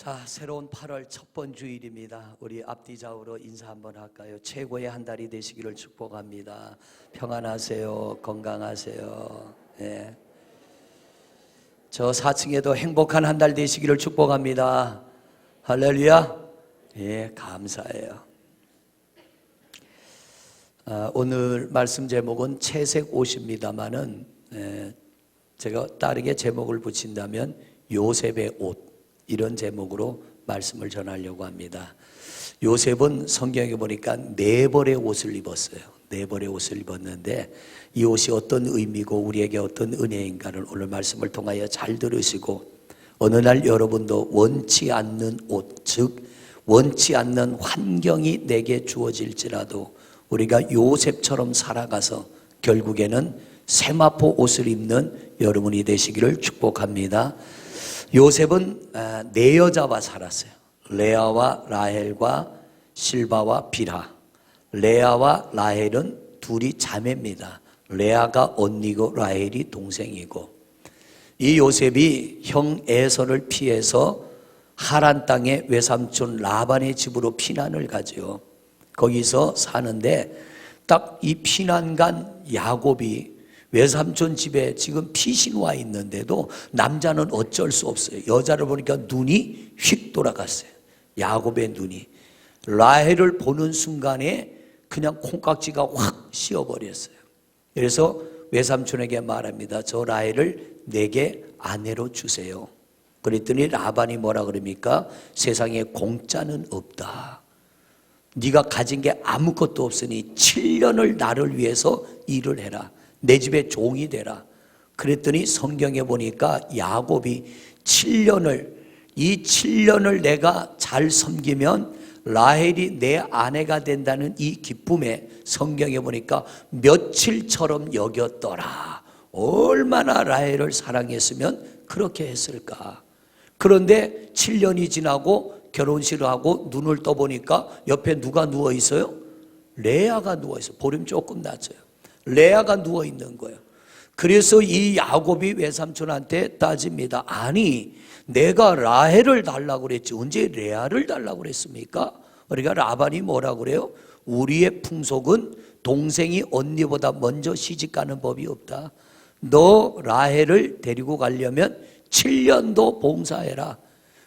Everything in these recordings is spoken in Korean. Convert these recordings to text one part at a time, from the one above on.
자, 새로운 8월 첫 번 주일입니다. 우리 앞뒤 좌우로 인사 한번 할까요? 최고의 한 달이 되시기를 축복합니다. 평안하세요. 건강하세요. 네. 저 4층에도 행복한 한 달 되시기를 축복합니다. 할렐루야. 예, 감사해요. 오늘 말씀 제목은 채색 옷입니다만은 제가 다르게 제목을 붙인다면 요셉의 옷, 이런 제목으로 말씀을 전하려고 합니다. 요셉은 성경에 보니까 네 벌의 옷을 입었어요. 네 벌의 옷을 입었는데 이 옷이 어떤 의미고 우리에게 어떤 은혜인가를 오늘 말씀을 통하여 잘 들으시고, 어느 날 여러분도 원치 않는 옷, 즉 원치 않는 환경이 내게 주어질지라도 우리가 요셉처럼 살아가서 결국에는 세마포 옷을 입는 여러분이 되시기를 축복합니다. 요셉은 네 여자와 살았어요. 레아와 라헬과 실바와 빌하. 레아와 라헬은 둘이 자매입니다. 레아가 언니고 라헬이 동생이고, 이 요셉이 형 에서를 피해서 하란 땅의 외삼촌 라반의 집으로 피난을 가죠. 거기서 사는데 딱 이 피난 간 야곱이 외삼촌 집에 지금 피신 와 있는데도 남자는 어쩔 수 없어요. 여자를 보니까 눈이 휙 돌아갔어요. 야곱의 눈이 라헬을 보는 순간에 그냥 콩깍지가 확 씌어버렸어요. 그래서 외삼촌에게 말합니다. 저 라헬을 내게 아내로 주세요. 그랬더니 라반이 뭐라 그럽니까? 세상에 공짜는 없다. 네가 가진 게 아무것도 없으니 7년을 나를 위해서 일을 해라. 내 집에 종이 되라. 그랬더니 성경에 보니까 야곱이 7년을 내가 잘 섬기면 라헬이 내 아내가 된다는 이 기쁨에 성경에 보니까 며칠처럼 여겼더라. 얼마나 라헬을 사랑했으면 그렇게 했을까. 그런데 7년이 지나고 결혼식을 하고 눈을 떠보니까 옆에 누가 누워 있어요? 레아가 누워 있어요. 보름 조금 낮아요. 레아가 누워 있는 거예요. 그래서 이 야곱이 외삼촌한테 따집니다. 아니, 내가 라헬을 달라고 그랬지 언제 레아를 달라고 그랬습니까? 그러니까 라반이 뭐라고 그래요? 우리의 풍속은 동생이 언니보다 먼저 시집가는 법이 없다. 너 라헬을 데리고 가려면 7년도 봉사해라.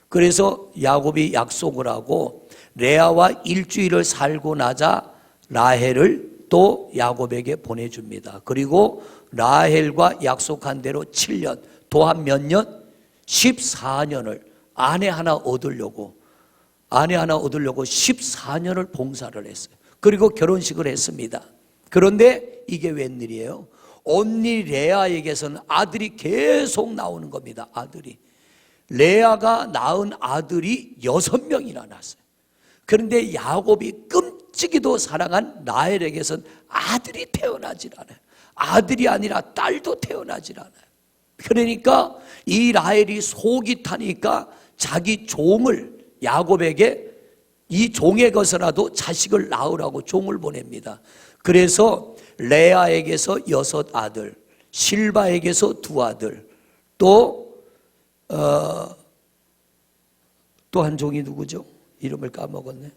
그래서 야곱이 약속을 하고 레아와 일주일을 살고 나자 라헬을 또 야곱에게 보내줍니다. 그리고 라헬과 약속한 대로 7년, 또한 몇 년? 14년을 아내 하나 얻으려고 14년을 봉사를 했어요. 그리고 결혼식을 했습니다. 그런데 이게 웬일이에요? 언니 레아에게서는 아들이 계속 나오는 겁니다. 아들이. 레아가 낳은 아들이 6명이나 낳았어요. 그런데 야곱이 끔찍이도 사랑한 라헬에게선 아들이 태어나질 않아요. 아들이 아니라 딸도 태어나질 않아요. 그러니까 이 라헬이 속이 타니까 자기 종을 야곱에게 이 종의 것이라도 자식을 낳으라고 종을 보냅니다. 그래서 레아에게서 6아들, 실바에게서 2아들, 또 한 종이 누구죠? 이름을 까먹었네.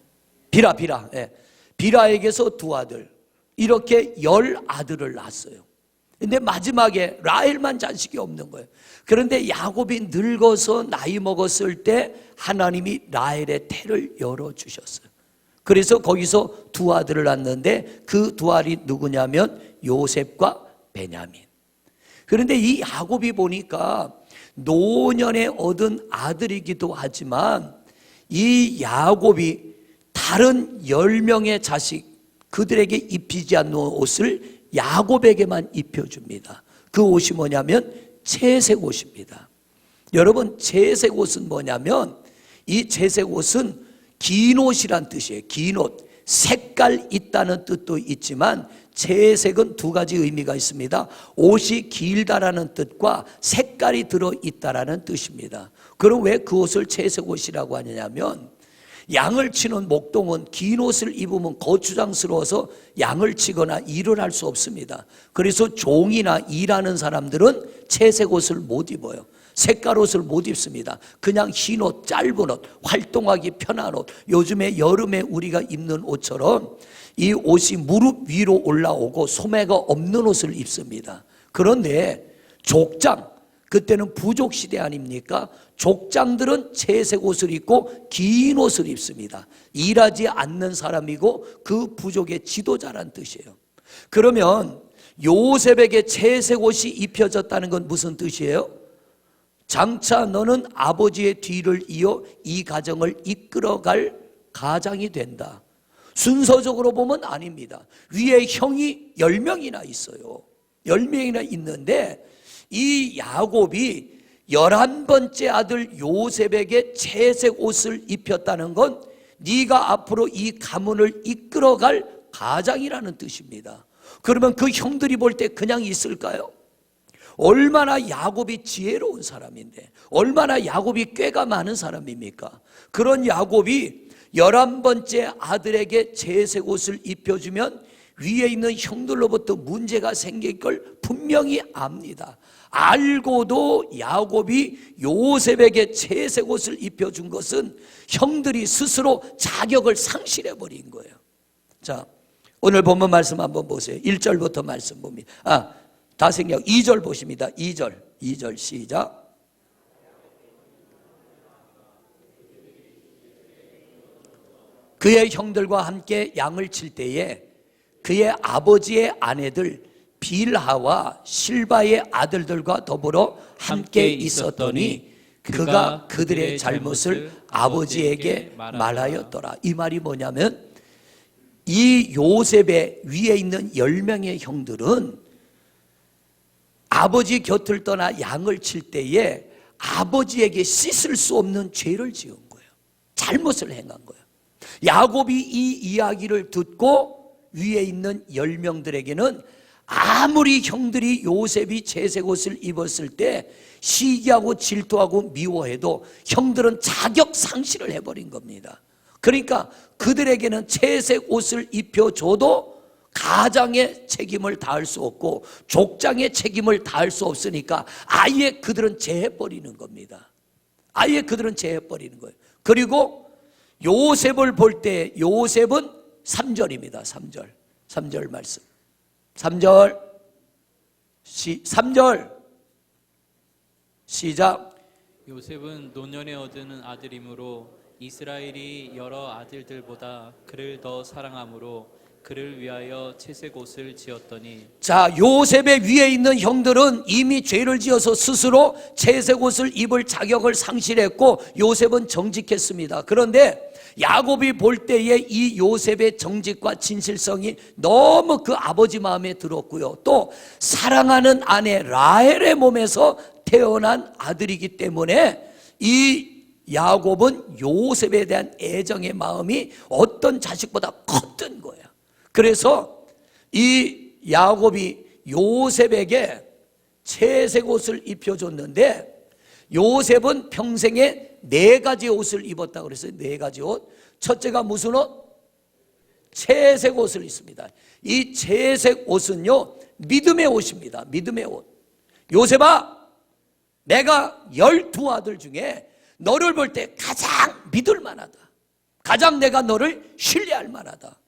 비라. 예. 비라에게서 2아들. 이렇게 10아들을 낳았어요. 근데 마지막에 라헬만 자식이 없는 거예요. 그런데 야곱이 늙어서 나이 먹었을 때 하나님이 라헬의 태를 열어주셨어요. 그래서 거기서 2아들을 낳았는데 그 2아들이 누구냐면 요셉과 베냐민. 그런데 이 야곱이 보니까 노년에 얻은 아들이기도 하지만 이 야곱이 다른 10명의 자식, 그들에게 입히지 않는 옷을 야곱에게만 입혀줍니다. 그 옷이 뭐냐면 채색 옷입니다. 여러분, 채색 옷은 뭐냐면 이 채색 옷은 긴 옷이란 뜻이에요. 긴 옷, 색깔 있다는 뜻도 있지만 채색은 2가지 의미가 있습니다. 옷이 길다라는 뜻과 색깔이 들어있다라는 뜻입니다. 그럼 왜 그 옷을 채색 옷이라고 하냐면 양을 치는 목동은 긴 옷을 입으면 거추장스러워서 양을 치거나 일을 할 수 없습니다. 그래서 종이나 일하는 사람들은 채색 옷을 못 입어요. 색깔 옷을 못 입습니다. 그냥 흰 옷, 짧은 옷, 활동하기 편한 옷, 요즘에 여름에 우리가 입는 옷처럼 이 옷이 무릎 위로 올라오고 소매가 없는 옷을 입습니다. 그런데 족장, 그때는 부족 시대 아닙니까? 족장들은 채색 옷을 입고 긴 옷을 입습니다. 일하지 않는 사람이고 그 부족의 지도자란 뜻이에요. 그러면 요셉에게 채색 옷이 입혀졌다는 건 무슨 뜻이에요? 장차 너는 아버지의 뒤를 이어 이 가정을 이끌어갈 가장이 된다. 순서적으로 보면 아닙니다. 위에 형이 10명이나 있어요. 10명이나 있는데 이 야곱이 11번째 아들 요셉에게 채색 옷을 입혔다는 건 네가 앞으로 이 가문을 이끌어갈 가장이라는 뜻입니다. 그러면 그 형들이 볼 때 그냥 있을까요? 얼마나 야곱이 지혜로운 사람인데, 얼마나 야곱이 꾀가 많은 사람입니까? 그런 야곱이 11번째 아들에게 채색 옷을 입혀주면 위에 있는 형들로부터 문제가 생길 걸 분명히 압니다. 알고도 야곱이 요셉에게 채색 옷을 입혀준 것은 형들이 스스로 자격을 상실해버린 거예요. 자, 오늘 본문 말씀 한번 보세요. 1절부터 말씀 봅니다. 다 생략 2절 보십니다. 2절 시작. 그의 형들과 함께 양을 칠 때에 그의 아버지의 아내들 빌하와 실바의 아들들과 더불어 함께 있었더니 그가 그들의 잘못을 아버지에게 말하였더라. 이 말이 뭐냐면 이 요셉의 위에 있는 10명의 형들은 아버지 곁을 떠나 양을 칠 때에 아버지에게 씻을 수 없는 죄를 지은 거예요. 잘못을 행한 거예요. 야곱이 이 이야기를 듣고 위에 있는 10명들에게는 아무리 형들이 요셉이 채색 옷을 입었을 때 시기하고 질투하고 미워해도 형들은 자격 상실을 해버린 겁니다. 그러니까 그들에게는 채색 옷을 입혀줘도 가장의 책임을 다할 수 없고 족장의 책임을 다할 수 없으니까 아예 그들은 제해버리는 겁니다. 아예 그들은 제해버리는 거예요. 그리고 요셉을 볼 때 요셉은 3절입니다. 3절 말씀. 3절 시작. 요셉은 노년에 얻은 아들이므로 이스라엘이 여러 아들들보다 그를 더 사랑하므로 그를 위하여 채색 옷을 지었더니. 자, 요셉의 위에 있는 형들은 이미 죄를 지어서 스스로 채색 옷을 입을 자격을 상실했고 요셉은 정직했습니다. 그런데 야곱이 볼 때에 이 요셉의 정직과 진실성이 너무 그 아버지 마음에 들었고요. 또 사랑하는 아내 라헬의 몸에서 태어난 아들이기 때문에 이 야곱은 요셉에 대한 애정의 마음이 어떤 자식보다 컸던 거예요. 그래서 이 야곱이 요셉에게 채색 옷을 입혀줬는데 요셉은 평생에 4가지 옷을 입었다고 그랬어요. 4가지 옷. 첫째가 무슨 옷? 채색 옷을 입습니다. 이 채색 옷은요 믿음의 옷입니다. 믿음의 옷. 요셉아, 내가 12아들 중에 너를 볼 때 가장 믿을 만하다. 가장 내가 너를 신뢰할 만하다.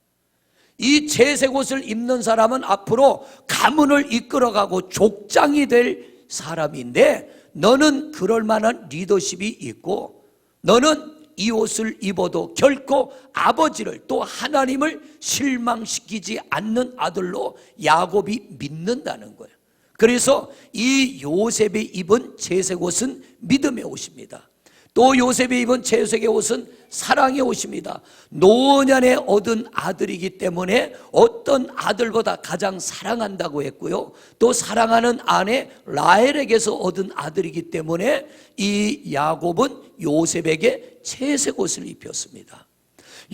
이 채색 옷을 입는 사람은 앞으로 가문을 이끌어가고 족장이 될 사람인데 너는 그럴 만한 리더십이 있고 너는 이 옷을 입어도 결코 아버지를 또 하나님을 실망시키지 않는 아들로 야곱이 믿는다는 거예요. 그래서 이 요셉이 입은 채색 옷은 믿음의 옷입니다. 또 요셉이 입은 채색의 옷은 사랑의 옷입니다. 노년에 얻은 아들이기 때문에 어떤 아들보다 가장 사랑한다고 했고요. 또 사랑하는 아내 라헬에게서 얻은 아들이기 때문에 이 야곱은 요셉에게 채색 옷을 입혔습니다.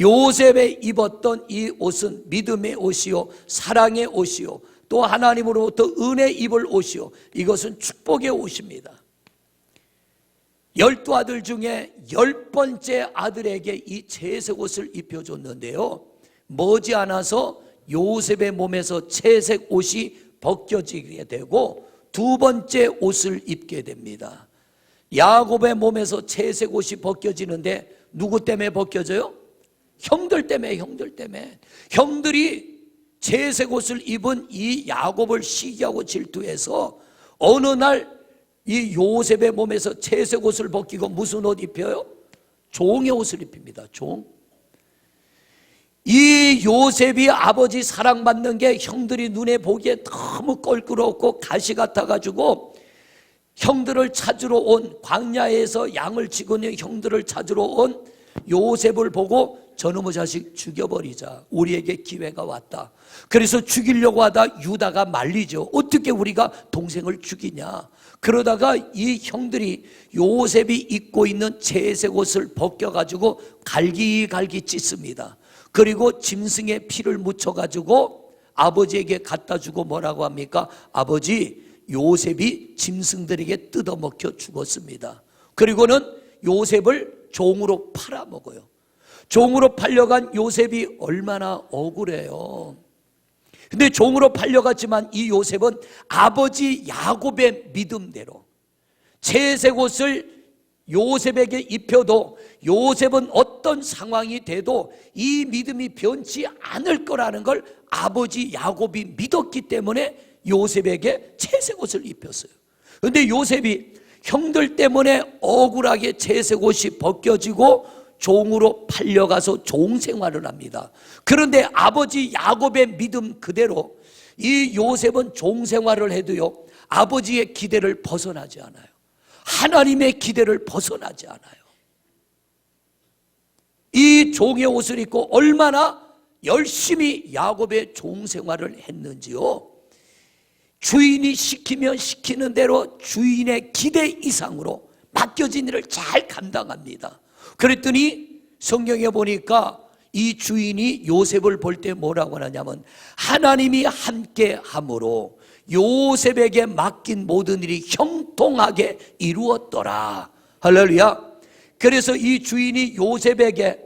요셉에 입었던 이 옷은 믿음의 옷이요 사랑의 옷이요 또 하나님으로부터 은혜 입을 옷이요 이것은 축복의 옷입니다. 12 아들 중에 10번째 아들에게 이 채색 옷을 입혀줬는데요, 머지않아서 요셉의 몸에서 채색 옷이 벗겨지게 되고 두 번째 옷을 입게 됩니다. 야곱의 몸에서 채색 옷이 벗겨지는데 누구 때문에 벗겨져요? 형들 때문에. 형들이 채색 옷을 입은 이 야곱을 시기하고 질투해서 어느 날 이 요셉의 몸에서 채색 옷을 벗기고 무슨 옷 입혀요? 종의 옷을 입힙니다. 종. 이 요셉이 아버지 사랑받는 게 형들이 눈에 보기에 너무 껄끄럽고 가시 같아가지고 형들을 찾으러 온, 광야에서 양을 치고 있는 형들을 찾으러 온 요셉을 보고 저놈의 자식 죽여버리자, 우리에게 기회가 왔다. 그래서 죽이려고 하다 유다가 말리죠. 어떻게 우리가 동생을 죽이냐. 그러다가 이 형들이 요셉이 입고 있는 채색 옷을 벗겨가지고 갈기갈기 찢습니다. 그리고 짐승의 피를 묻혀가지고 아버지에게 갖다 주고 뭐라고 합니까? 아버지, 요셉이 짐승들에게 뜯어먹혀 죽었습니다. 그리고는 요셉을 종으로 팔아먹어요. 종으로 팔려간 요셉이 얼마나 억울해요. 근데 종으로 팔려갔지만 이 요셉은 아버지 야곱의 믿음대로 채색 옷을 요셉에게 입혀도 요셉은 어떤 상황이 돼도 이 믿음이 변치 않을 거라는 걸 아버지 야곱이 믿었기 때문에 요셉에게 채색 옷을 입혔어요. 그런데 요셉이 형들 때문에 억울하게 채색 옷이 벗겨지고 종으로 팔려가서 종 생활을 합니다. 그런데 아버지 야곱의 믿음 그대로 이 요셉은 종 생활을 해도요, 아버지의 기대를 벗어나지 않아요. 하나님의 기대를 벗어나지 않아요. 이 종의 옷을 입고 얼마나 열심히 야곱의 종 생활을 했는지요, 주인이 시키면 시키는 대로 주인의 기대 이상으로 맡겨진 일을 잘 감당합니다. 그랬더니 성경에 보니까 이 주인이 요셉을 볼 때 뭐라고 하냐면 하나님이 함께 함으로 요셉에게 맡긴 모든 일이 형통하게 이루었더라. 할렐루야. 그래서 이 주인이 요셉에게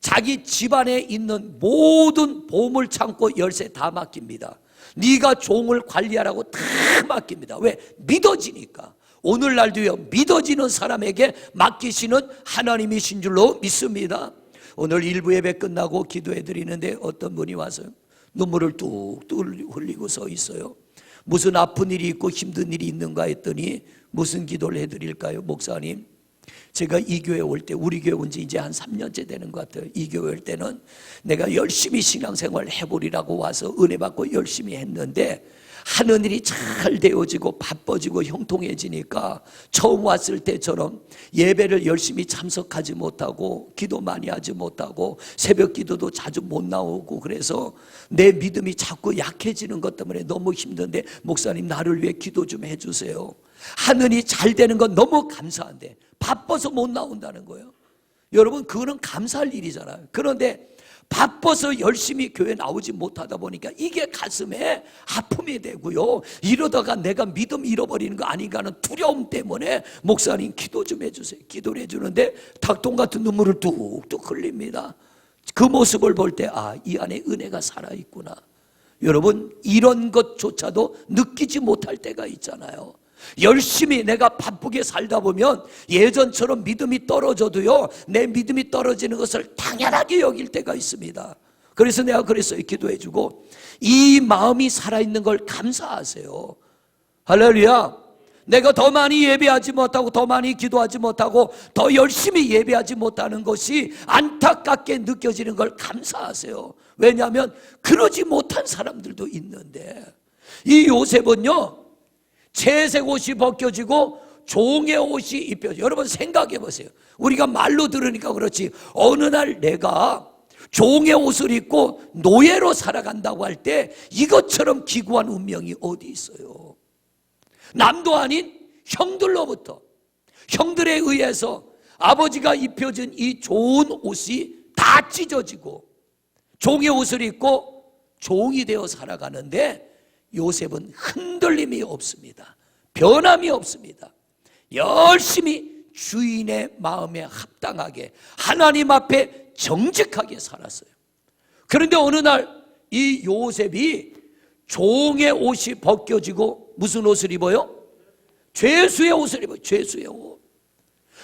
자기 집안에 있는 모든 보물 창고 열쇠 다 맡깁니다. 네가 종을 관리하라고 다 맡깁니다. 왜? 믿어지니까. 오늘날도요, 믿어지는 사람에게 맡기시는 하나님이신 줄로 믿습니다. 오늘 일부 예배 끝나고 기도해 드리는데 어떤 분이 와서 눈물을 뚝뚝 흘리고 서 있어요. 무슨 아픈 일이 있고 힘든 일이 있는가 했더니 무슨 기도를 해드릴까요? 목사님, 제가 이 교회 올 때, 우리 교회 온 지 이제 한 3년째 되는 것 같아요. 이 교회 올 때는 내가 열심히 신앙생활 해보리라고 와서 은혜 받고 열심히 했는데 하는 일이 잘 되어지고 바빠지고 형통해지니까 처음 왔을 때처럼 예배를 열심히 참석하지 못하고 기도 많이 하지 못하고 새벽 기도도 자주 못 나오고 그래서 내 믿음이 자꾸 약해지는 것 때문에 너무 힘든데 목사님, 나를 위해 기도 좀 해주세요. 하는 일이 잘 되는 건 너무 감사한데 바빠서 못 나온다는 거예요. 여러분, 그거는 감사할 일이잖아요. 그런데 바빠서 열심히 교회 나오지 못하다 보니까 이게 가슴에 아픔이 되고요, 이러다가 내가 믿음 잃어버리는 거 아닌가 하는 두려움 때문에 목사님 기도 좀 해주세요. 기도를 해주는데 닭똥 같은 눈물을 뚝뚝 흘립니다. 그 모습을 볼 때 이 안에 은혜가 살아있구나. 여러분, 이런 것조차도 느끼지 못할 때가 있잖아요. 열심히 내가 바쁘게 살다 보면 예전처럼 믿음이 떨어져도요, 내 믿음이 떨어지는 것을 당연하게 여길 때가 있습니다. 그래서 내가 그랬어요. 기도해주고 이 마음이 살아있는 걸 감사하세요. 할렐루야. 내가 더 많이 예배하지 못하고 더 많이 기도하지 못하고 더 열심히 예배하지 못하는 것이 안타깝게 느껴지는 걸 감사하세요. 왜냐하면 그러지 못한 사람들도 있는데, 이 요셉은요, 채색 옷이 벗겨지고 종의 옷이 입혀져. 여러분 생각해 보세요. 우리가 말로 들으니까 그렇지 어느 날 내가 종의 옷을 입고 노예로 살아간다고 할 때 이것처럼 기구한 운명이 어디 있어요? 남도 아닌 형들로부터, 형들에 의해서 아버지가 입혀준 이 좋은 옷이 다 찢어지고 종의 옷을 입고 종이 되어 살아가는데 요셉은 흔들림이 없습니다. 변함이 없습니다. 열심히 주인의 마음에 합당하게 하나님 앞에 정직하게 살았어요. 그런데 어느 날 이 요셉이 종의 옷이 벗겨지고 무슨 옷을 입어요? 죄수의 옷을 입어요. 죄수의 옷.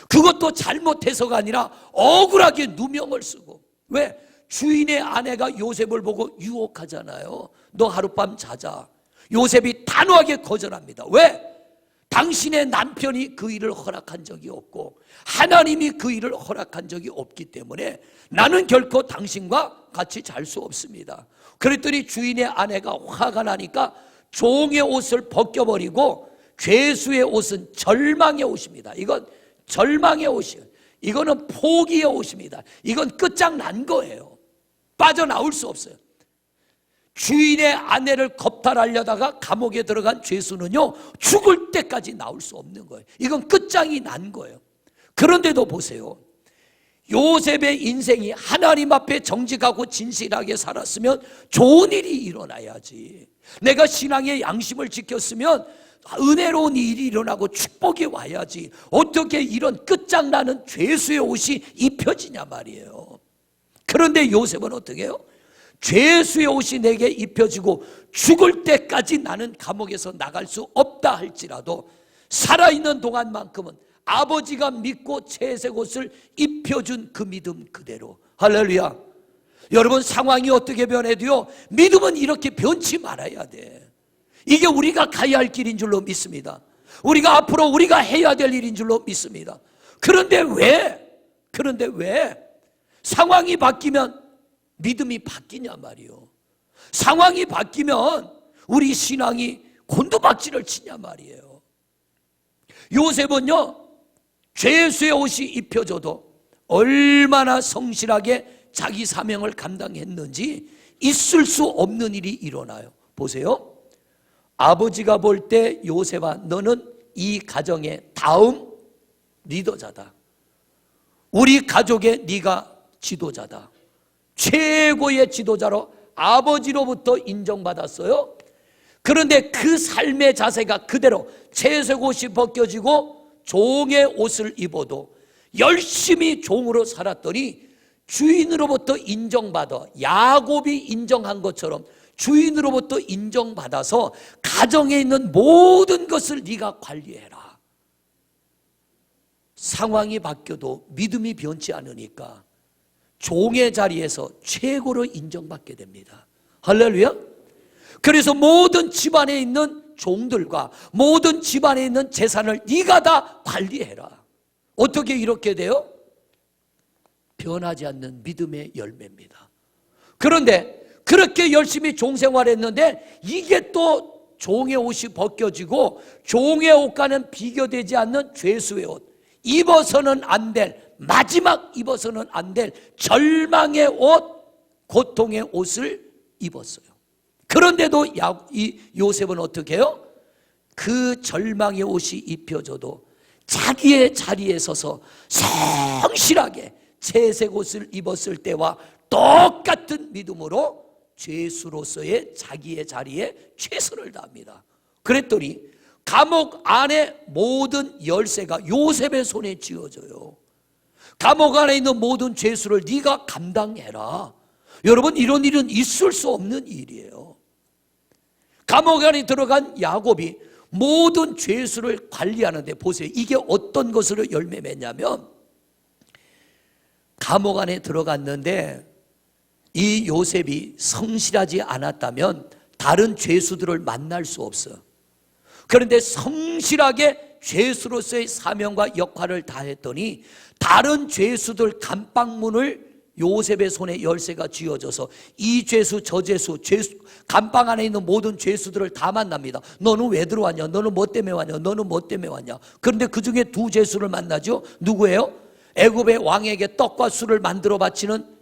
그것도 잘못해서가 아니라 억울하게 누명을 쓰고. 왜? 주인의 아내가 요셉을 보고 유혹하잖아요. 너 하룻밤 자자. 요셉이 단호하게 거절합니다. 왜? 당신의 남편이 그 일을 허락한 적이 없고 하나님이 그 일을 허락한 적이 없기 때문에 나는 결코 당신과 같이 잘 수 없습니다. 그랬더니 주인의 아내가 화가 나니까 종의 옷을 벗겨버리고 죄수의 옷은 절망의 옷입니다. 이건 절망의 옷이에요. 이거는 포기의 옷입니다. 이건 끝장난 거예요. 빠져나올 수 없어요. 주인의 아내를 겁탈하려다가 감옥에 들어간 죄수는요, 죽을 때까지 나올 수 없는 거예요. 이건 끝장이 난 거예요. 그런데도 보세요. 요셉의 인생이 하나님 앞에 정직하고 진실하게 살았으면 좋은 일이 일어나야지. 내가 신앙의 양심을 지켰으면 은혜로운 일이 일어나고 축복이 와야지. 어떻게 이런 끝장나는 죄수의 옷이 입혀지냐 말이에요. 그런데 요셉은 어떻게 해요? 죄수의 옷이 내게 입혀지고 죽을 때까지 나는 감옥에서 나갈 수 없다 할지라도 살아있는 동안만큼은 아버지가 믿고 채색 옷을 입혀준 그 믿음 그대로. 할렐루야. 여러분, 상황이 어떻게 변해도요, 믿음은 이렇게 변치 말아야 돼. 이게 우리가 가야 할 길인 줄로 믿습니다. 우리가 앞으로 우리가 해야 될 일인 줄로 믿습니다. 그런데 왜 상황이 바뀌면 믿음이 바뀌냐 말이요. 상황이 바뀌면 우리 신앙이 곤두박질을 치냐 말이에요. 요셉은요, 죄수의 옷이 입혀져도 얼마나 성실하게 자기 사명을 감당했는지 있을 수 없는 일이 일어나요. 보세요. 아버지가 볼 때 요셉아, 너는 이 가정의 다음 리더자다. 우리 가족의 네가 지도자다. 최고의 지도자로 아버지로부터 인정받았어요. 그런데 그 삶의 자세가 그대로 채색 옷이 벗겨지고 종의 옷을 입어도 열심히 종으로 살았더니 주인으로부터 인정받아, 야곱이 인정한 것처럼 주인으로부터 인정받아서 가정에 있는 모든 것을 네가 관리해라. 상황이 바뀌어도 믿음이 변치 않으니까 종의 자리에서 최고로 인정받게 됩니다. 할렐루야. 그래서 모든 집안에 있는 종들과 모든 집안에 있는 재산을 네가 다 관리해라. 어떻게 이렇게 돼요? 변하지 않는 믿음의 열매입니다. 그런데 그렇게 열심히 종생활했는데 이게 또 종의 옷이 벗겨지고 종의 옷과는 비교되지 않는 죄수의 옷, 입어서는 안 될, 마지막 입어서는 안 될 절망의 옷, 고통의 옷을 입었어요. 그런데도 이 요셉은 어떻게 해요? 그 절망의 옷이 입혀져도 자기의 자리에 서서 성실하게 채색 옷을 입었을 때와 똑같은 믿음으로 죄수로서의 자기의 자리에 최선을 다합니다. 그랬더니 감옥 안에 모든 열쇠가 요셉의 손에 쥐어져요. 감옥 안에 있는 모든 죄수를 네가 감당해라. 여러분, 이런 일은 있을 수 없는 일이에요. 감옥 안에 들어간 야곱이 모든 죄수를 관리하는데 보세요. 이게 어떤 것으로 열매 맺냐면, 감옥 안에 들어갔는데 이 요셉이 성실하지 않았다면 다른 죄수들을 만날 수 없어. 그런데 성실하게 죄수로서의 사명과 역할을 다했더니 다른 죄수들 감방문을 요셉의 손에 열쇠가 쥐어져서 이 죄수 저 죄수 감방 안에 있는 모든 죄수들을 다 만납니다. 너는 왜 들어왔냐? 너는 뭐 때문에 왔냐? 너는 뭐 때문에 왔냐? 그런데 그 중에 두 죄수를 만나죠. 누구예요? 애굽의 왕에게 떡과 술을 만들어 바치는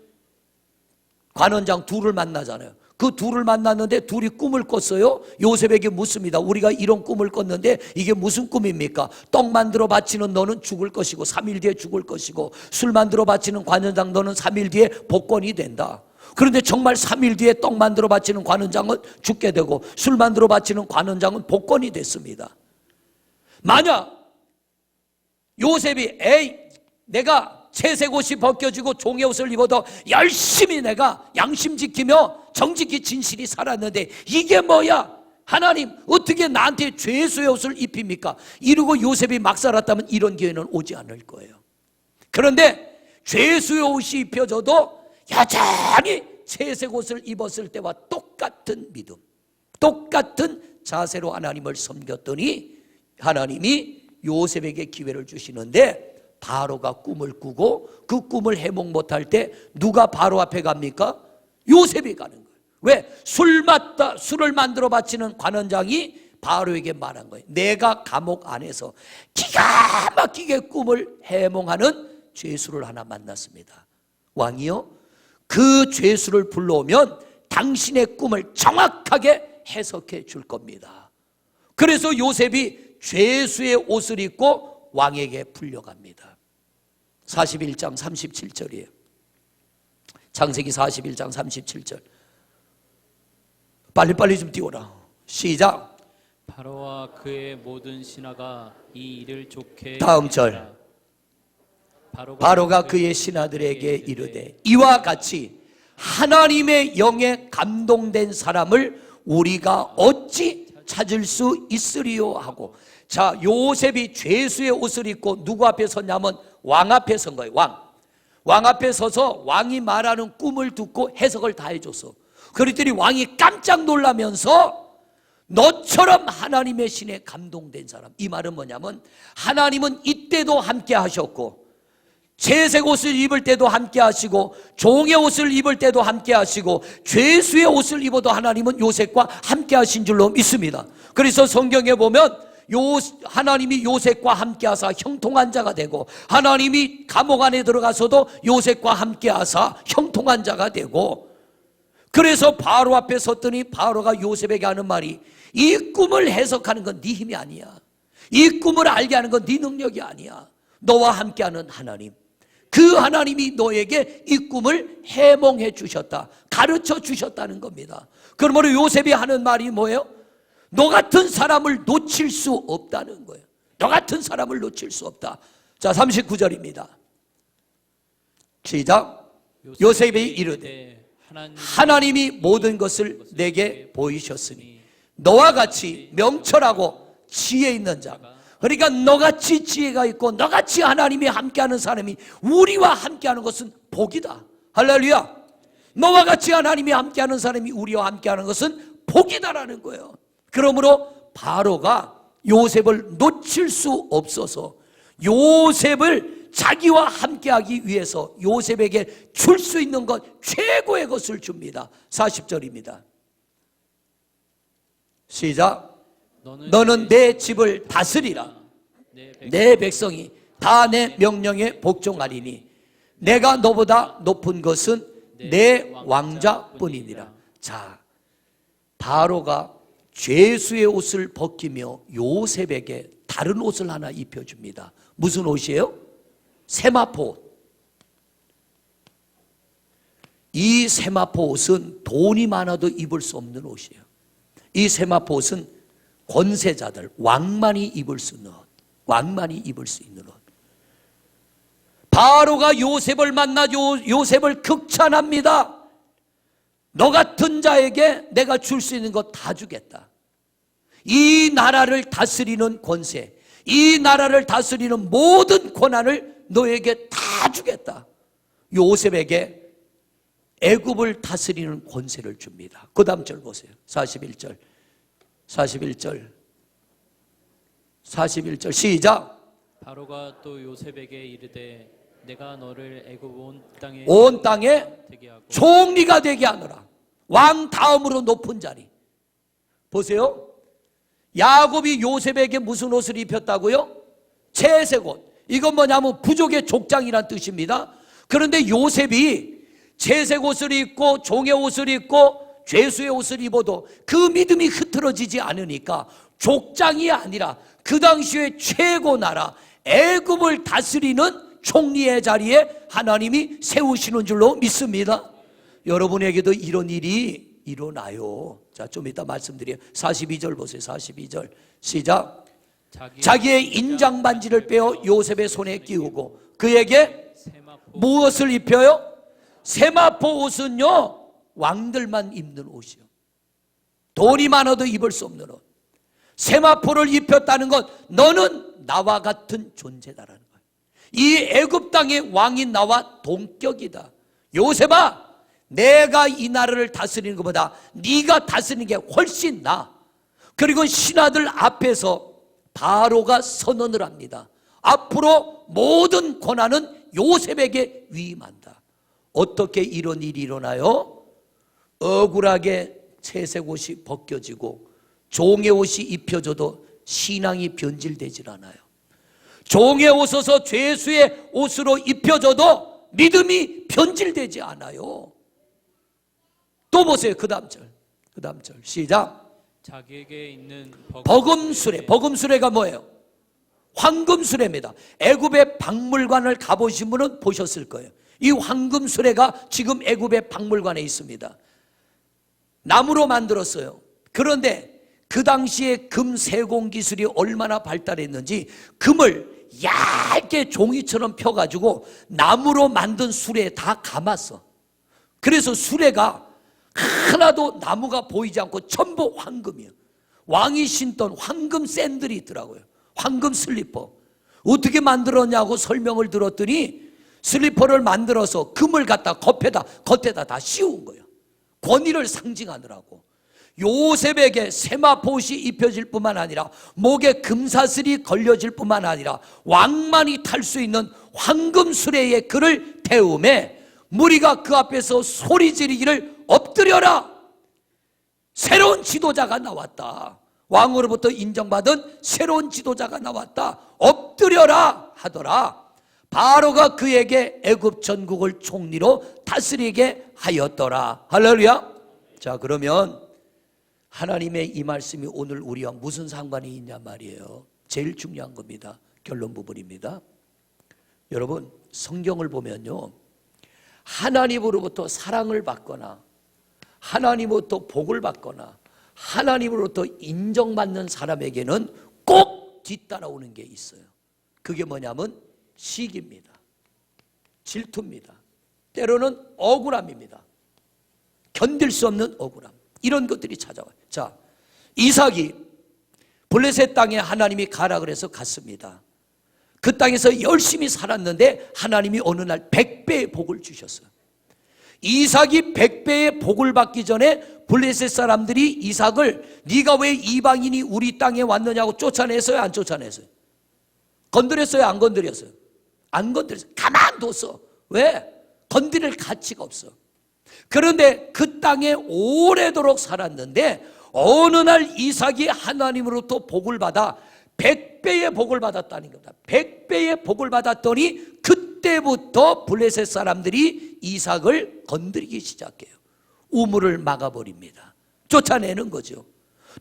관원장 둘을 만나잖아요. 그 둘을 만났는데 둘이 꿈을 꿨어요. 요셉에게 묻습니다. 우리가 이런 꿈을 꿨는데 이게 무슨 꿈입니까? 떡 만들어 바치는 너는 죽을 것이고 3일 뒤에 죽을 것이고, 술 만들어 바치는 관원장 너는 3일 뒤에 복권이 된다. 그런데 정말 3일 뒤에 떡 만들어 바치는 관원장은 죽게 되고 술 만들어 바치는 관원장은 복권이 됐습니다. 만약 요셉이 에이 내가 채색 옷이 벗겨지고 종의 옷을 입어도 열심히 내가 양심 지키며 정직히 진실이 살았는데 이게 뭐야? 하나님 어떻게 나한테 죄수의 옷을 입힙니까? 이러고 요셉이 막 살았다면 이런 기회는 오지 않을 거예요. 그런데 죄수의 옷이 입혀져도 여전히 채색 옷을 입었을 때와 똑같은 믿음, 똑같은 자세로 하나님을 섬겼더니 하나님이 요셉에게 기회를 주시는데 바로가 꿈을 꾸고 그 꿈을 해몽 못할 때 누가 바로 앞에 갑니까? 요셉이 가는 거예요. 왜? 술을 만들어 바치는 관원장이 바로에게 말한 거예요. 내가 감옥 안에서 기가 막히게 꿈을 해몽하는 죄수를 하나 만났습니다. 왕이요, 그 죄수를 불러오면 당신의 꿈을 정확하게 해석해 줄 겁니다. 그래서 요셉이 죄수의 옷을 입고 왕에게 풀려갑니다. 41장 37절이에요. 창세기 41장 37절. 빨리빨리 좀 띄워라. 시작. 바로와 그의 모든 신하가 이 일을 좋게 다음 절. 여기니라. 바로가 그의 신하들에게 이르되 이와 같이 하나님의 영에 감동된 사람을 우리가 어찌 찾을 수 있으리요 하고. 자, 요셉이 죄수의 옷을 입고 누구 앞에 섰냐면 왕 앞에 선 거예요. 왕 앞에 서서 왕이 말하는 꿈을 듣고 해석을 다 해줬어. 그랬더니 왕이 깜짝 놀라면서 너처럼 하나님의 신에 감동된 사람, 이 말은 뭐냐면 하나님은 이때도 함께 하셨고 채색 옷을 입을 때도 함께 하시고 종의 옷을 입을 때도 함께 하시고 죄수의 옷을 입어도 하나님은 요셉과 함께 하신 줄로 믿습니다. 그래서 성경에 보면 하나님이 요셉과 함께 하사 형통한 자가 되고 하나님이 감옥 안에 들어가서도 요셉과 함께 하사 형통한 자가 되고, 그래서 바로 앞에 섰더니 바로가 요셉에게 하는 말이 이 꿈을 해석하는 건 네 힘이 아니야. 이 꿈을 알게 하는 건 네 능력이 아니야. 너와 함께하는 하나님, 그 하나님이 너에게 이 꿈을 해몽해 주셨다, 가르쳐 주셨다는 겁니다. 그러므로 요셉이 하는 말이 뭐예요? 너 같은 사람을 놓칠 수 없다는 거예요. 너 같은 사람을 놓칠 수 없다. 자, 39절입니다. 시작. 요셉이 이르되 하나님이 모든 것을 내게 보이셨으니 너와 같이 명철하고 지혜 있는 자, 그러니까 너같이 지혜가 있고 너같이 하나님이 함께하는 사람이 우리와 함께하는 것은 복이다. 할렐루야. 너와 같이 하나님이 함께하는 사람이 우리와 함께하는 것은 복이다라는 거예요. 그러므로 바로가 요셉을 놓칠 수 없어서 요셉을 자기와 함께하기 위해서 요셉에게 줄 수 있는 것 최고의 것을 줍니다. 40절입니다. 시작. 너는 내 집을 다스리라. 내 백성이 다 내 명령에 복종하리니 내가 너보다 높은 것은 내 왕자뿐이니라. 자, 바로가 죄수의 옷을 벗기며 요셉에게 다른 옷을 하나 입혀줍니다. 무슨 옷이에요? 세마포 옷. 이 세마포 옷은 돈이 많아도 입을 수 없는 옷이에요. 이 세마포 옷은 권세자들, 왕만이 입을 수 있는 옷, 왕만이 입을 수 있는 옷. 바로가 요셉을 만나 요셉을 극찬합니다. 너 같은 자에게 내가 줄 수 있는 것 다 주겠다. 이 나라를 다스리는 권세, 이 나라를 다스리는 모든 권한을 너에게 다 주겠다. 요셉에게 애굽을 다스리는 권세를 줍니다. 그 다음 절 보세요. 41절 시작. 바로가 또 요셉에게 이르되 내가 너를 애굽 온 땅에 되게 하고 총리가 되게 하노라. 왕 다음으로 높은 자리. 보세요. 야곱이 요셉에게 무슨 옷을 입혔다고요? 채색 옷. 이건 뭐냐면 부족의 족장이란 뜻입니다. 그런데 요셉이 채색 옷을 입고 종의 옷을 입고 죄수의 옷을 입어도 그 믿음이 흐트러지지 않으니까 족장이 아니라 그 당시의 최고 나라 애굽을 다스리는 총리의 자리에 하나님이 세우시는 줄로 믿습니다. 여러분에게도 이런 일이 일어나요. 자, 좀 이따 말씀드려요. 42절 보세요. 42절 시작. 자기의 인장 반지를 빼어 요셉의 손에 끼우고 그에게 무엇을 입혀요? 세마포 옷은요, 왕들만 입는 옷이요. 돈이 많아도 입을 수 없는 옷. 세마포를 입혔다는 건 너는 나와 같은 존재다라는 거예요. 이 애굽 땅의 왕인 나와 동격이다. 요셉아, 내가 이 나라를 다스리는 것보다 네가 다스리는 게 훨씬 나아. 그리고 신하들 앞에서 바로가 선언을 합니다. 앞으로 모든 권한은 요셉에게 위임한다. 어떻게 이런 일이 일어나요? 억울하게 채색 옷이 벗겨지고 종의 옷이 입혀져도 신앙이 변질되질 않아요. 종의 옷에서 죄수의 옷으로 입혀져도 믿음이 변질되지 않아요. 또 보세요. 그 다음 절 시작. 자기에게 있는 버금수레. 버금수레가 뭐예요? 황금수레입니다. 애굽의 박물관을 가보신 분은 보셨을 거예요. 이 황금수레가 지금 애굽의 박물관에 있습니다. 나무로 만들었어요. 그런데 그 당시에 금 세공 기술이 얼마나 발달했는지 금을 얇게 종이처럼 펴가지고 나무로 만든 수레에 다 감았어. 그래서 수레가 하나도 나무가 보이지 않고 전부 황금이에요. 왕이 신던 황금 샌들이 있더라고요. 황금 슬리퍼. 어떻게 만들었냐고 설명을 들었더니 슬리퍼를 만들어서 금을 갖다 겉에다 다 씌운 거예요. 권위를 상징하느라고. 요셉에게 세마포옷이 입혀질 뿐만 아니라 목에 금사슬이 걸려질 뿐만 아니라 왕만이 탈 수 있는 황금 수레에 그를 태우매 무리가 그 앞에서 소리 지르기를 엎드려라. 새로운 지도자가 나왔다. 왕으로부터 인정받은 새로운 지도자가 나왔다. 엎드려라 하더라. 바로가 그에게 애굽 전국을 총리로 다스리게 하였더라. 할렐루야. 자, 그러면 하나님의 이 말씀이 오늘 우리와 무슨 상관이 있냐 말이에요. 제일 중요한 겁니다. 결론 부분입니다. 여러분, 성경을 보면요, 하나님으로부터 사랑을 받거나 하나님으로부터 복을 받거나 하나님으로부터 인정받는 사람에게는 꼭 뒤따라오는 게 있어요. 그게 뭐냐면 시기입니다. 질투입니다. 때로는 억울함입니다. 견딜 수 없는 억울함. 이런 것들이 찾아와요. 자, 이삭이 블레셋 땅에 하나님이 가라 그래서 갔습니다. 그 땅에서 열심히 살았는데 하나님이 어느 날 100배의 복을 주셨어요. 이삭이 100배의 복을 받기 전에 블레셋 사람들이 이삭을 네가 왜 이방인이 우리 땅에 왔느냐고 쫓아냈어요? 안 쫓아냈어요? 건드렸어요? 안 건드렸어요? 안 건드렸어요. 가만뒀어. 왜? 건드릴 가치가 없어. 그런데 그 땅에 오래도록 살았는데 어느 날 이삭이 하나님으로부터 복을 받아 100배의 복을 받았다는 겁니다. 100배의 복을 받았더니 그때부터 블레셋 사람들이 이삭을 건드리기 시작해요. 우물을 막아버립니다. 쫓아내는 거죠.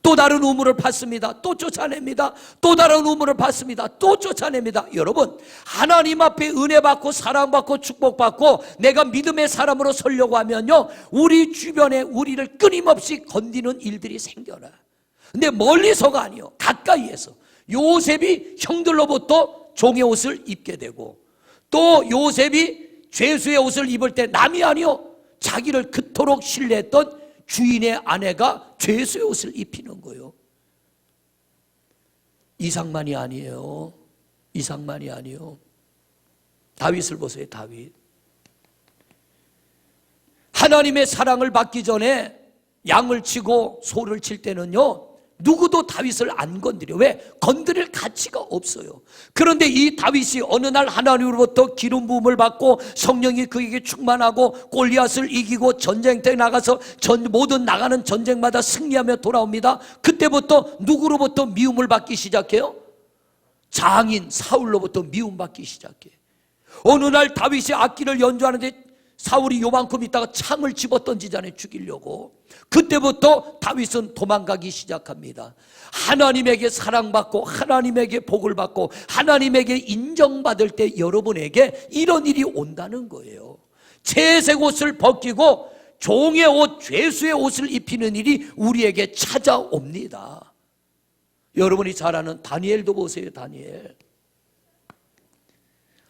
또 다른 우물을 팠습니다. 또 쫓아냅니다. 또 다른 우물을 팠습니다. 또 쫓아냅니다. 여러분, 하나님 앞에 은혜 받고 사랑받고 축복받고 내가 믿음의 사람으로 서려고 하면요, 우리 주변에 우리를 끊임없이 건드리는 일들이 생겨나. 근데 멀리서가 아니요, 가까이에서. 요셉이 형들로부터 종의 옷을 입게 되고 또 요셉이 죄수의 옷을 입을 때 남이 아니요, 자기를 그토록 신뢰했던 주인의 아내가 죄수의 옷을 입히는 거예요. 이삭만이 아니에요. 이삭만이 아니에요. 다윗을 보세요. 다윗. 하나님의 사랑을 받기 전에 양을 치고 소를 칠 때는요, 누구도 다윗을 안 건드려. 왜? 건드릴 가치가 없어요. 그런데 이 다윗이 어느 날 하나님으로부터 기름 부음을 받고 성령이 그에게 충만하고 골리앗을 이기고 전쟁터에 나가서 모든 나가는 전쟁마다 승리하며 돌아옵니다. 그때부터 누구로부터 미움을 받기 시작해요? 장인 사울로부터 미움받기 시작해. 어느 날 다윗이 악기를 연주하는데 사울이 요만큼 있다가 창을 집어 던지잖아요. 죽이려고. 그때부터 다윗은 도망가기 시작합니다. 하나님에게 사랑받고 하나님에게 복을 받고 하나님에게 인정받을 때 여러분에게 이런 일이 온다는 거예요. 채색 옷을 벗기고 종의 옷, 죄수의 옷을 입히는 일이 우리에게 찾아옵니다. 여러분이 잘 아는 다니엘도 보세요. 다니엘.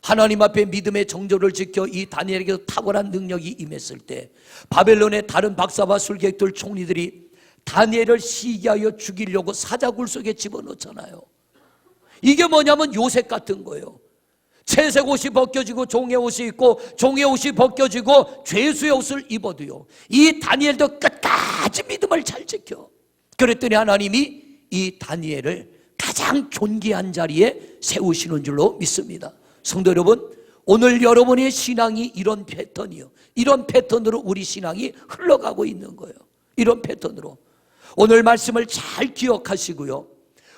하나님 앞에 믿음의 정조를 지켜 이 다니엘에게도 탁월한 능력이 임했을 때 바벨론의 다른 박사와 술객들 총리들이 다니엘을 시기하여 죽이려고 사자굴 속에 집어넣잖아요. 이게 뭐냐면 요셉 같은 거예요. 채색 옷이 벗겨지고 종의 옷이 있고 종의 옷이 벗겨지고 죄수의 옷을 입어도요, 이 다니엘도 끝까지 믿음을 잘 지켜. 그랬더니 하나님이 이 다니엘을 가장 존귀한 자리에 세우시는 줄로 믿습니다. 성도 여러분, 오늘 여러분의 신앙이 이런 패턴이요, 이런 패턴으로 우리 신앙이 흘러가고 있는 거예요. 이런 패턴으로 오늘 말씀을 잘 기억하시고요,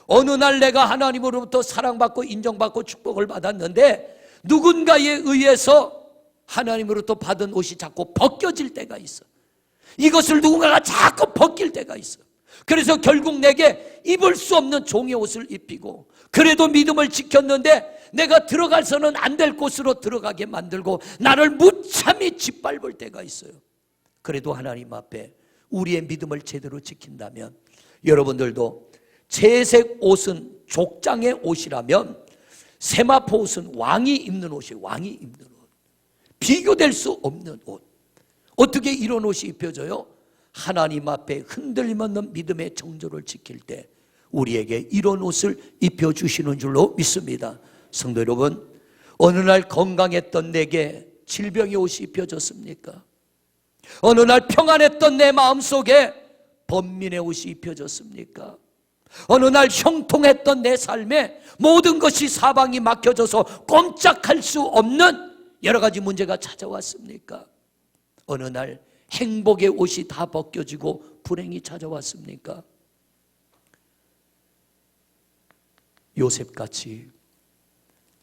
어느 날 내가 하나님으로부터 사랑받고 인정받고 축복을 받았는데 누군가에 의해서 하나님으로부터 받은 옷이 자꾸 벗겨질 때가 있어. 이것을 누군가가 자꾸 벗길 때가 있어. 그래서 결국 내게 입을 수 없는 종의 옷을 입히고, 그래도 믿음을 지켰는데 내가 들어가서는 안 될 곳으로 들어가게 만들고 나를 무참히 짓밟을 때가 있어요. 그래도 하나님 앞에 우리의 믿음을 제대로 지킨다면, 여러분들도 채색 옷은 족장의 옷이라면 세마포 옷은 왕이 입는 옷이에요. 왕이 입는 옷, 비교될 수 없는 옷. 어떻게 이런 옷이 입혀져요? 하나님 앞에 흔들림 없는 믿음의 정조를 지킬 때 우리에게 이런 옷을 입혀주시는 줄로 믿습니다. 성도 여러분, 어느 날 건강했던 내게 질병의 옷이 입혀졌습니까? 어느 날 평안했던 내 마음속에 번민의 옷이 입혀졌습니까? 어느 날 형통했던 내 삶에 모든 것이 사방이 막혀져서 꼼짝할 수 없는 여러 가지 문제가 찾아왔습니까? 어느 날 행복의 옷이 다 벗겨지고 불행이 찾아왔습니까? 요셉같이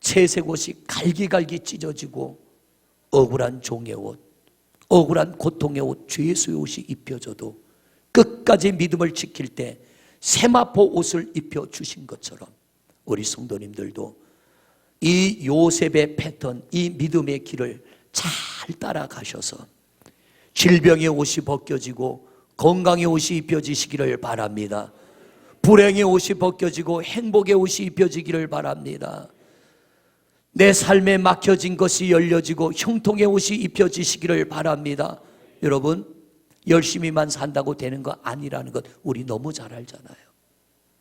채색 옷이 갈기갈기 찢어지고 억울한 종의 옷, 억울한 고통의 옷, 죄수의 옷이 입혀져도 끝까지 믿음을 지킬 때 세마포 옷을 입혀주신 것처럼 우리 성도님들도 이 요셉의 패턴, 이 믿음의 길을 잘 따라가셔서 질병의 옷이 벗겨지고 건강의 옷이 입혀지시기를 바랍니다. 불행의 옷이 벗겨지고 행복의 옷이 입혀지기를 바랍니다. 내 삶에 막혀진 것이 열려지고 형통의 옷이 입혀지시기를 바랍니다. 여러분, 열심히만 산다고 되는 거 아니라는 것 우리 너무 잘 알잖아요.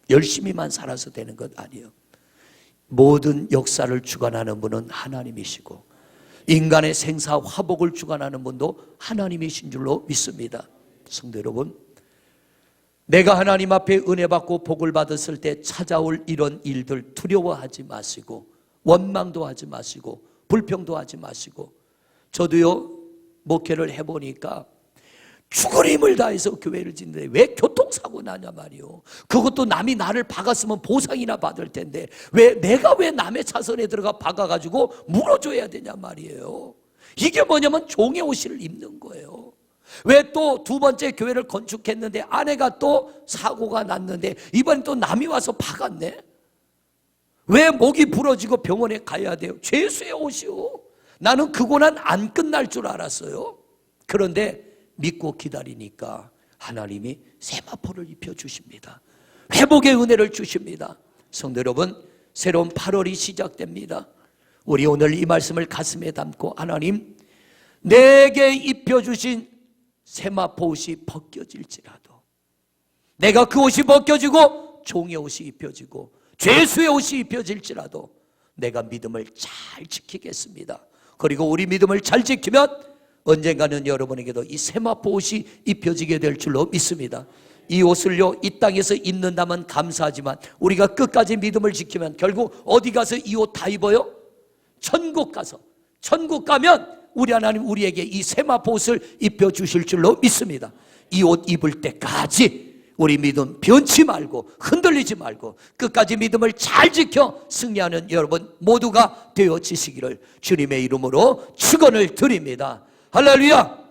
열심히만 살아서 되는 것 아니에요. 모든 역사를 주관하는 분은 하나님이시고 인간의 생사 화복을 주관하는 분도 하나님이신 줄로 믿습니다. 성도 여러분, 내가 하나님 앞에 은혜 받고 복을 받았을 때 찾아올 이런 일들 두려워하지 마시고 원망도 하지 마시고 불평도 하지 마시고, 저도요 목회를 해보니까 죽을 힘을 다해서 교회를 짓는데 왜 교통사고 나냐 말이요. 그것도 남이 나를 박았으면 보상이나 받을 텐데 내가 왜 남의 차선에 들어가 박아가지고 물어줘야 되냐 말이에요. 이게 뭐냐면 종의 옷을 입는 거예요. 왜 또 두 번째 교회를 건축했는데 아내가 또 사고가 났는데 이번엔 또 남이 와서 박았네. 왜 목이 부러지고 병원에 가야 돼요? 죄수의 옷이요. 나는 그 고난 안 끝날 줄 알았어요. 그런데 믿고 기다리니까 하나님이 세마포를 입혀주십니다. 회복의 은혜를 주십니다. 성도 여러분, 새로운 8월이 시작됩니다. 우리 오늘 이 말씀을 가슴에 담고, 하나님, 내게 입혀주신 세마포 옷이 벗겨질지라도, 내가 그 옷이 벗겨지고 종의 옷이 입혀지고 죄수의 옷이 입혀질지라도 내가 믿음을 잘 지키겠습니다. 그리고 우리 믿음을 잘 지키면 언젠가는 여러분에게도 이 세마포 옷이 입혀지게 될 줄로 믿습니다. 이 옷을요, 이 땅에서 입는다면 감사하지만 우리가 끝까지 믿음을 지키면 결국 어디 가서 이 옷 다 입어요? 천국 가서, 천국 가면 우리 하나님 우리에게 이 세마포 옷을 입혀주실 줄로 믿습니다. 이 옷 입을 때까지 우리 믿음 변치 말고 흔들리지 말고 끝까지 믿음을 잘 지켜 승리하는 여러분 모두가 되어지시기를 주님의 이름으로 축원을 드립니다. 할렐루야.